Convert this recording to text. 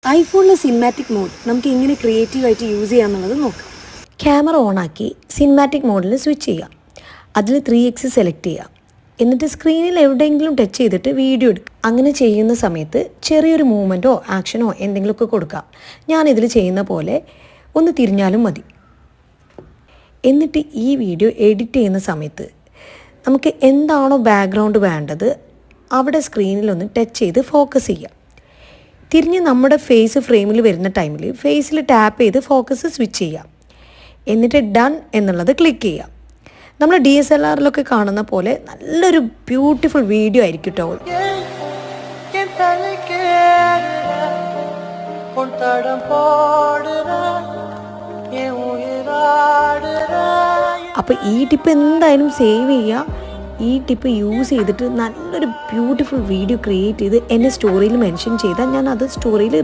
ഐഫോണിലെ cinematic mode നമുക്ക് എങ്ങനെ ക്രിയേറ്റീവായിട്ട് use ചെയ്യാമെന്നുള്ളത് നോക്കാം. ക്യാമറ ഓണാക്കി സിനിമാറ്റിക് മോഡിൽ സ്വിച്ച് ചെയ്യാം. അതിൽ 3x സെലക്ട് ചെയ്യാം. എന്നിട്ട് സ്ക്രീനിൽ എവിടെയെങ്കിലും ടച്ച് ചെയ്തിട്ട് വീഡിയോ എടുക്കുക. അങ്ങനെ ചെയ്യുന്ന സമയത്ത് ചെറിയൊരു മൂവ്മെൻറ്റോ ആക്ഷനോ എന്തെങ്കിലുമൊക്കെ കൊടുക്കാം. ഞാനിതിൽ ചെയ്യുന്ന പോലെ ഒന്ന് തിരിഞ്ഞാലും മതി. എന്നിട്ട് ഈ വീഡിയോ എഡിറ്റ് ചെയ്യുന്ന സമയത്ത് നമുക്ക് എന്താണോ ബാക്ക്ഗ്രൗണ്ട് വേണ്ടത് അവിടെ സ്ക്രീനിലൊന്ന് ടച്ച് ചെയ്ത് ഫോക്കസ് ചെയ്യാം. തിരിഞ്ഞ് നമ്മുടെ ഫേസ് ഫ്രെയിമിൽ വരുന്ന ടൈമിൽ ഫേസിൽ ടാപ്പ് ചെയ്ത് ഫോക്കസ് സ്വിച്ച് ചെയ്യാം. എന്നിട്ട് ഡൺ എന്നുള്ളത് ക്ലിക്ക് ചെയ്യാം. നമ്മൾ DSLR-ലൊക്കെ കാണുന്ന പോലെ നല്ലൊരു ബ്യൂട്ടിഫുൾ വീഡിയോ ആയിരിക്കും കേട്ടോ. അപ്പോൾ ഈ ടിപ്പ് എന്തായാലും സേവ് ചെയ്യുക. ഈ ടിപ്പ് യൂസ് ചെയ്തിട്ട് നല്ലൊരു ബ്യൂട്ടിഫുൾ വീഡിയോ ക്രിയേറ്റ് ചെയ്ത് എന്നെ സ്റ്റോറിയിൽ മെൻഷൻ ചെയ്താൽ ഞാൻ അത് സ്റ്റോറിയിൽ